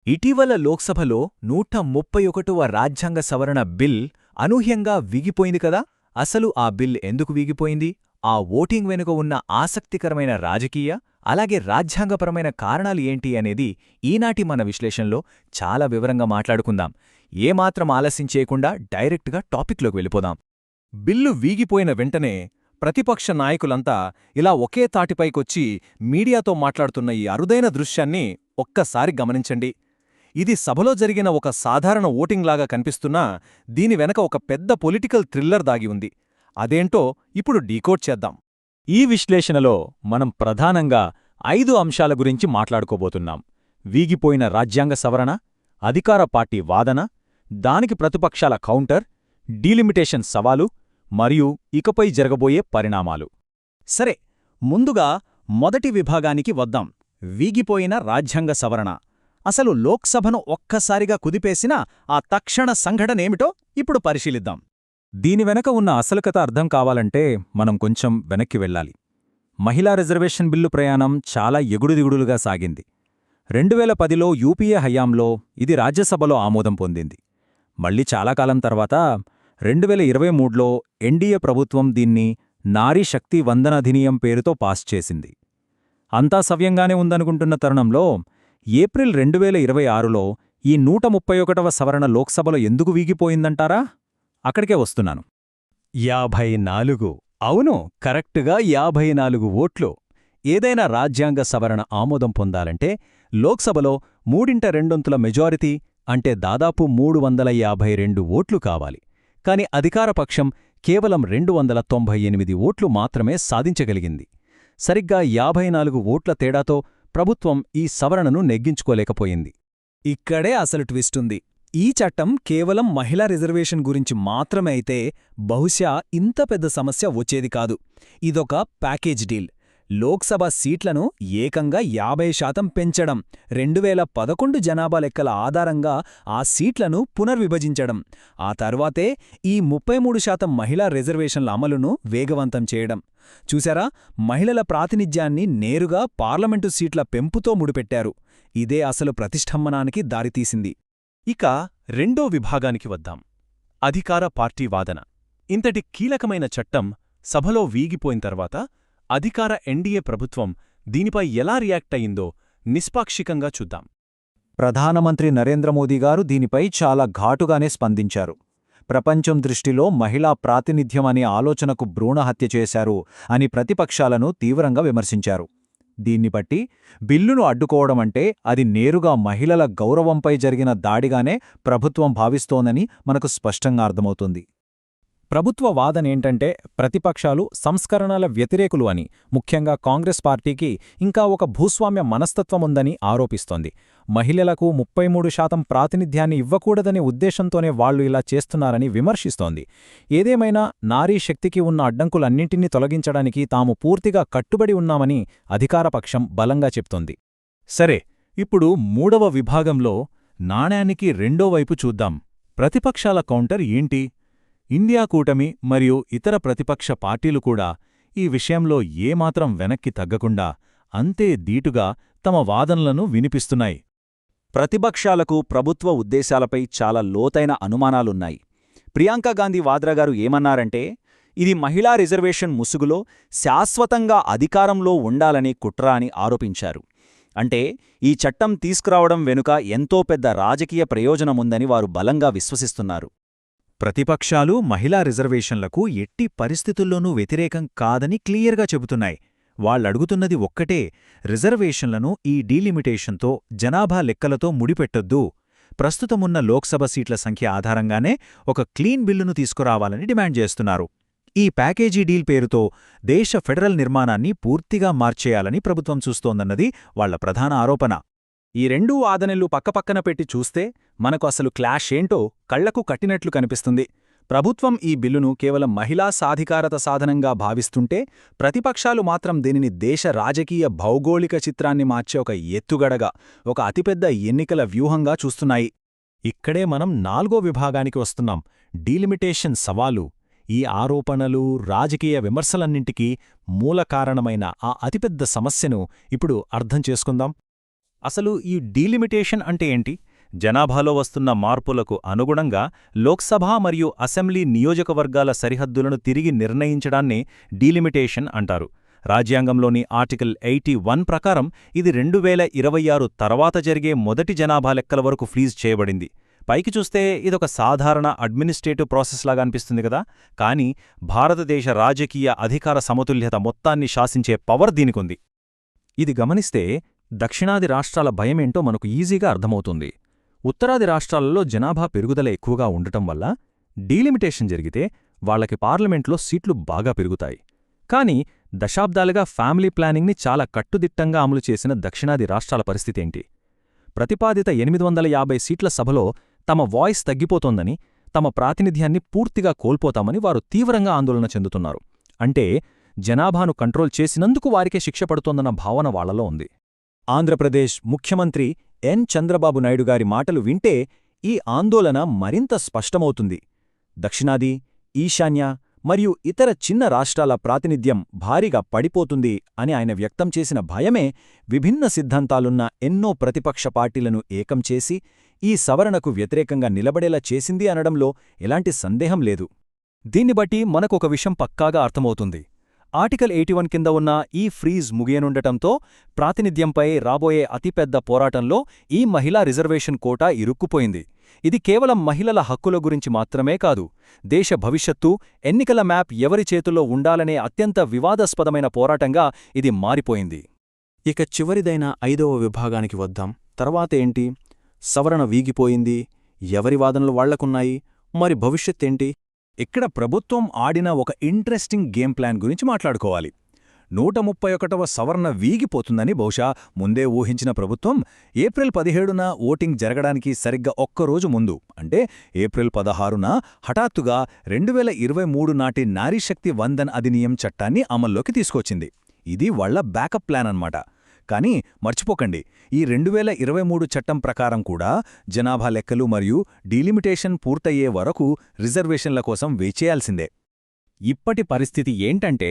ఇటీవల లోక్సభలో 131వ రాజ్యాంగ సవరణ బిల్ అనూహ్యంగా వీగిపోయింది కదా. అసలు ఆ బిల్ ఎందుకు వీగిపోయింది, ఆ ఓటింగ్ వెనుక ఉన్న ఆసక్తికరమైన రాజకీయ అలాగే రాజ్యాంగపరమైన కారణాలు ఏంటి అనేది ఈనాటి మన విశ్లేషణలో చాలా వివరంగా మాట్లాడుకుందాం. ఏమాత్రం ఆలస్యం చేయకుండా డైరెక్ట్గా టాపిక్లోకి వెళ్ళిపోదాం. బిల్లు వీగిపోయిన వెంటనే ప్రతిపక్ష నాయకులంతా ఇలా ఒకే తాటిపైకొచ్చి మీడియాతో మాట్లాడుతున్న ఈ అరుదైన దృశ్యాన్ని ఒక్కసారి గమనించండి. ఇది సభలో జరిగిన ఒక సాధారణ ఓటింగ్లాగా కనిపిస్తున్నా దీని వెనక ఒక పెద్ద పొలిటికల్ థ్రిల్లర్ దాగి ఉంది. అదేంటో ఇప్పుడు డీకోడ్ చేద్దాం. ఈ విశ్లేషణలో మనం ప్రధానంగా 5 అంశాల గురించి మాట్లాడుకోబోతున్నాం. వీగిపోయిన రాజ్యాంగ సవరణ, అధికార పార్టీ వాదన, దానికి ప్రతిపక్షాల కౌంటర్, డీలిమిటేషన్ సవాలు మరియు ఇకపై జరగబోయే పరిణామాలు. సరే, ముందుగా మొదటి విభాగానికి వద్దాం. వీగిపోయిన రాజ్యాంగ సవరణ. అసలు లోక్సభను ఒక్కసారిగా కుదిపేసిన ఆ తక్షణ సంఘటనేమిటో ఇప్పుడు పరిశీలిద్దాం. దీని వెనక ఉన్న అసలు కథ అర్థం కావాలంటే మనం కొంచెం వెనక్కి వెళ్ళాలి. మహిళా రిజర్వేషన్ బిల్లు ప్రయాణం చాలా ఎగుడుదిగుడులుగా సాగింది. 2010లో యూపీఏ హయాంలో ఇది రాజ్యసభలో ఆమోదం పొందింది. మళ్ళీ చాలా కాలం తర్వాత 2023లో ఎన్డీఏ ప్రభుత్వం దీన్ని నారీ శక్తి వందన అధినియం పేరుతో పాస్ చేసింది. అంతా సవ్యంగానే ఉందనుకుంటున్న తరుణంలో ఏప్రిల్ 2026లో ఈ 131వ సవరణ లోక్సభలో ఎందుకు వీగిపోయిందంటారా? అక్కడికే వస్తున్నాను. 54, అవును, కరెక్టుగా 54 ఓట్లు. ఏదైనా రాజ్యాంగ సవరణ ఆమోదం పొందాలంటే లోక్సభలో 3/2 మెజారిటీ అంటే దాదాపు 352 ఓట్లు కావాలి. కాని అధికారపక్షం కేవలం 298 ఓట్లు మాత్రమే సాధించగలిగింది. సరిగ్గా 54 ఓట్ల తేడాతో ప్రభుత్వం ఈ సవరణను నెగ్గించుకోలేకపోయింది. ఇక్కడే అసలు ట్విస్టుంది. ఈ చట్టం కేవలం మహిళా రిజర్వేషన్ గురించి మాత్రమే అయితే బహుశా ఇంత పెద్ద సమస్య వచ్చేది కాదు. ఇదొక ప్యాకేజ్ డీల్. లోక్సభ సీట్లను ఏకంగా 50% పెంచడం, 2011 జనాభా లెక్కల ఆధారంగా ఆ సీట్లను పునర్విభజించడం, ఆ తర్వాతే ఈ 33% మహిళా రిజర్వేషన్ల అమలును వేగవంతం చేయడం. చూశారా, మహిళల ప్రాతినిధ్యాన్ని నేరుగా పార్లమెంటు సీట్ల పెంపుతో ముడిపెట్టారు. ఇదే అసలు ప్రతిష్టంభనానికి దారితీసింది. ఇక రెండో విభాగానికి వద్దాం. అధికార పార్టీ వాదన. ఇంతటి కీలకమైన చట్టం సభలో వీగిపోయిన తర్వాత అధికార ఎన్డీఏ ప్రభుత్వం దీనిపై ఎలా రియాక్ట్ అయిందో నిష్పాక్షికంగా చూద్దాం. ప్రధానమంత్రి నరేంద్ర మోదీ గారు దీనిపై చాలా ఘాటుగానే స్పందించారు. ప్రపంచం దృష్టిలో మహిళా ప్రాతినిధ్యం అనే ఆలోచనకు భ్రూణహత్య చేశారు అని ప్రతిపక్షాలను తీవ్రంగా విమర్శించారు. దీన్ని బట్టి బిల్లును అడ్డుకోవడమంటే అది నేరుగా మహిళల గౌరవంపై జరిగిన దాడిగానే ప్రభుత్వం భావిస్తోందని మనకు స్పష్టంగా అర్థమవుతుంది. ప్రభుత్వ వాదనేంటంటే ప్రతిపక్షాలు సంస్కరణల వ్యతిరేకులు అని, ముఖ్యంగా కాంగ్రెస్ పార్టీకి ఇంకా ఒక భూస్వామ్య మనస్తత్వముందని ఆరోపిస్తోంది. మహిళలకు 33% ప్రాతినిధ్యాన్ని ఇవ్వకూడదనే ఉద్దేశంతోనే వాళ్లు ఇలా చేస్తున్నారని విమర్శిస్తోంది. ఏదేమైనా నారీ శక్తికి ఉన్న అడ్డంకులన్నింటినీ తొలగించడానికి తాము పూర్తిగా కట్టుబడి ఉన్నామని అధికారపక్షం బలంగా చెప్తోంది. సరే, ఇప్పుడు మూడవ విభాగంలో నాణ్యానికి రెండో వైపు చూద్దాం. ప్రతిపక్షాల కౌంటర్ ఏంటి? ఇండియా కూటమి మరియు ఇతర ప్రతిపక్ష పార్టీలు కూడా ఈ విషయంలో ఏమాత్రం వెనక్కి తగ్గకుండా అంతే దీటుగా తమ వాదనలను వినిపిస్తున్నాయి. ప్రతిపక్షాలకు ప్రభుత్వ ఉద్దేశాలపై చాలా లోతైన అనుమానాలున్నాయి. ప్రియాంక గాంధీ వాద్రా గారు ఏమన్నారంటే, ఇది మహిళా రిజర్వేషన్ ముసుగులో శాశ్వతంగా అధికారంలో ఉండాలని కుట్ర అని ఆరోపించారు. అంటే ఈ చట్టం తీసుకురావడం వెనుక ఎంతో పెద్ద రాజకీయ ప్రయోజనముందని వారు బలంగా విశ్వసిస్తున్నారు. ప్రతిపక్షాలు మహిళా రిజర్వేషన్లకు ఎట్టి పరిస్థితుల్లోనూ వ్యతిరేకం కాదని క్లియర్గా చెబుతున్నాయి. వాళ్లడుగుతున్నది ఒక్కటే, రిజర్వేషన్లను ఈ డీలిమిటేషన్తో, జనాభా లెక్కలతో ముడిపెట్టొద్దు, ప్రస్తుతమున్న లోక్సభ సీట్ల సంఖ్య ఆధారంగానే ఒక క్లీన్ బిల్లును తీసుకురావాలని డిమాండ్ చేస్తున్నారు. ఈ ప్యాకేజీ డీల్ పేరుతో దేశ ఫెడరల్ నిర్మాణాన్ని పూర్తిగా మార్చేయాలని ప్రభుత్వం చూస్తోందన్నది వాళ్ల ప్రధాన ఆరోపణ. ఈ రెండూ వాదనలు పక్కపక్కన పెట్టి చూస్తే మనకు అసలు క్లాష్ ఏంటో కళ్లకు కట్టినట్లు కనిపిస్తుంది. ప్రభుత్వం ఈ బిల్లును కేవలం మహిళా సాధికారత సాధనంగా భావిస్తుంటే, ప్రతిపక్షాలు మాత్రం దీనిని దేశ రాజకీయ భౌగోళిక చిత్రాన్ని మార్చే ఒక ఎత్తుగడగా, ఒక అతిపెద్ద ఎన్నికల వ్యూహంగా చూస్తున్నాయి. ఇక్కడే మనం నాలుగో విభాగానికి వస్తున్నాం. డీలిమిటేషన్ సవాలు. ఈ ఆరోపణలు, రాజకీయ విమర్శలన్నింటికీ మూల కారణమైన ఆ అతిపెద్ద సమస్యను ఇప్పుడు అర్థం చేసుకుందాం. అసలు ఈ డీలిమిటేషన్ అంటే ఏంటి? జనాభాలో వస్తున్న మార్పులకు అనుగుణంగా లోక్సభ మరియు అసెంబ్లీ నియోజకవర్గాల సరిహద్దులను తిరిగి నిర్ణయించడాన్ని డీలిమిటేషన్ అంటారు. రాజ్యాంగంలోని ఆర్టికల్ 81 ప్రకారం ఇది 2026 తర్వాత జరిగే మొదటి జనాభా లెక్కల వరకు ఫ్రీజ్ చేయబడింది. పైకి చూస్తే ఇదొక సాధారణ అడ్మినిస్ట్రేటివ్ ప్రాసెస్ లాగా అనిపిస్తుంది కదా, కానీ భారతదేశ రాజకీయ అధికార సమతుల్యత మొత్తాన్ని శాసించే పవర్ దీనికుంది. ఇది గమనిస్తే దక్షిణాది రాష్ట్రాల భయమేంటో మనకు ఈజీగా అర్థమవుతుంది. ఉత్తరాది రాష్ట్రాలలో జనాభా పెరుగుదల ఎక్కువగా ఉండటం వల్ల డీలిమిటేషన్ జరిగితే వాళ్లకి పార్లమెంట్లో సీట్లు బాగా పెరుగుతాయి. కాని దశాబ్దాలుగా ఫ్యామిలీ ప్లానింగ్ని చాలా కట్టుదిట్టంగా అమలు చేసిన దక్షిణాది రాష్ట్రాల పరిస్థితేంటి? ప్రతిపాదిత 850 సీట్ల సభలో తమ వాయిస్ తగ్గిపోతోందని, తమ ప్రాతినిధ్యాన్ని పూర్తిగా కోల్పోతామని వారు తీవ్రంగా ఆందోళన చెందుతున్నారు. అంటే జనాభాను కంట్రోల్ చేసినందుకు వారికే శిక్ష పడుతోందన్న భావన వాళ్లలో ఉంది. ఆంధ్రప్రదేశ్ ముఖ్యమంత్రి ఎన్ చంద్రబాబు నాయుడు గారి మాటలు వింటే ఈ ఆందోళన మరింత స్పష్టమవుతుంది. దక్షిణాది, ఈశాన్య మరియు ఇతర చిన్న రాష్ట్రాల ప్రాతినిధ్యం భారీగా పడిపోతుంది అని ఆయన వ్యక్తం చేసిన భయమే విభిన్న సిద్ధాంతాలున్న ఎన్నో ప్రతిపక్ష పార్టీలను ఏకం చేసి ఈ సవరణకు వ్యతిరేకంగా నిలబడేలా చేసింది అనడంలో ఎలాంటి సందేహం లేదు. దీన్ని బట్టి మనకొక విషయం పక్కాగా అర్థమవుతుంది. ఆర్టికల్ 81 కింద ఉన్న ఈ ఫ్రీజ్ ముగియనుండటంతో ప్రాతినిధ్యంపై రాబోయే అతిపెద్ద పోరాటంలో ఈ మహిళా రిజర్వేషన్ కోటా ఇరుక్కుపోయింది. ఇది కేవలం మహిళల హక్కుల గురించి మాత్రమే కాదు, దేశ భవిష్యత్తు, ఎన్నికల మ్యాప్ ఎవరి చేతుల్లో ఉండాలనే అత్యంత వివాదాస్పదమైన పోరాటంగా ఇది మారిపోయింది. ఇక చివరిదైన 5వ విభాగానికి వద్దాం. తర్వాతేంటి? సవరణ వీగిపోయింది, ఎవరి వాదనలు వాళ్లకున్నాయి, మరి భవిష్యత్తేంటి? ఇక్కడ ప్రభుత్వం ఆడిన ఒక ఇంట్రెస్టింగ్ గేమ్ ప్లాన్ గురించి మాట్లాడుకోవాలి. 131వ సవరణ వీగిపోతుందని బహుశా ముందే ఊహించిన ప్రభుత్వం ఏప్రిల్ 17న ఓటింగ్ జరగడానికి సరిగ్గా ఒక్కరోజు ముందు, అంటే ఏప్రిల్ 16న హఠాత్తుగా 2023 నాటి నారీశక్తి వందన్ అధినియం చట్టాన్ని అమల్లోకి తీసుకొచ్చింది. ఇది వాళ్ల బ్యాకప్ ప్లాన్ అన్నమాట. కానీ మర్చిపోకండి, ఈ 2023 చట్టం ప్రకారం కూడా జనాభా లెక్కలు మరియు డీలిమిటేషన్ పూర్తయ్యే వరకు రిజర్వేషన్ల కోసం వేచేయాల్సిందే. ఇప్పటి పరిస్థితి ఏంటంటే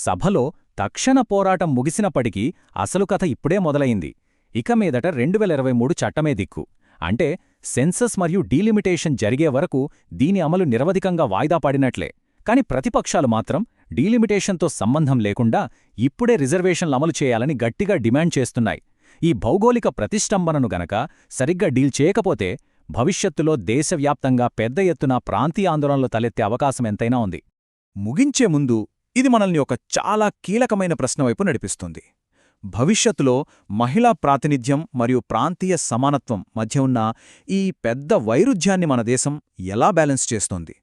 సభలో తక్షణ పోరాటం ముగిసినప్పటికీ అసలు కథ ఇప్పుడే మొదలయింది. ఇక మీదట 2023 చట్టమే దిక్కు. అంటే సెన్సస్ మరియు డీలిమిటేషన్ జరిగే వరకు దీని అమలు నిరవధికంగా వాయిదా పడినట్లే. కాని ప్రతిపక్షాలు మాత్రం డీలిమిటేషన్తో సంబంధం లేకుండా ఇప్పుడే రిజర్వేషన్లు అమలు చేయాలని గట్టిగా డిమాండ్ చేస్తున్నాయి. ఈ భౌగోళిక ప్రతిష్టంభనను గనక సరిగ్గా డీల్ చేయకపోతే భవిష్యత్తులో దేశవ్యాప్తంగా పెద్ద ఎత్తున ప్రాంతీయ ఆందోళనలు తలెత్తే అవకాశం ఎంతైనా ఉంది. ముగించే ముందు ఇది మనల్ని ఒక చాలా కీలకమైన ప్రశ్న వైపు నడిపిస్తుంది. భవిష్యత్తులో మహిళా ప్రాతినిధ్యం మరియు ప్రాంతీయ సమానత్వం మధ్య ఉన్న ఈ పెద్ద వైరుధ్యాన్ని మన దేశం ఎలా బ్యాలెన్స్ చేస్తోంది?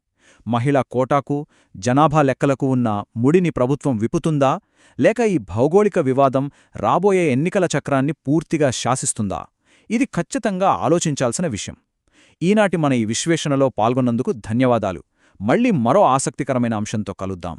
మహిళా కోటాకు, జనాభా లెక్కలకు ఉన్న ముడిని ప్రభుత్వం విప్పుతుందా, లేక ఈ భౌగోళిక వివాదం రాబోయే ఎన్నికల చక్రాన్ని పూర్తిగా శాసిస్తుందా? ఇది ఖచ్చితంగా ఆలోచించాల్సిన విషయం. ఈనాటి మన ఈ విశ్లేషణలో పాల్గొన్నందుకు ధన్యవాదాలు. మళ్ళీ మరో ఆసక్తికరమైన అంశంతో కలుద్దాం.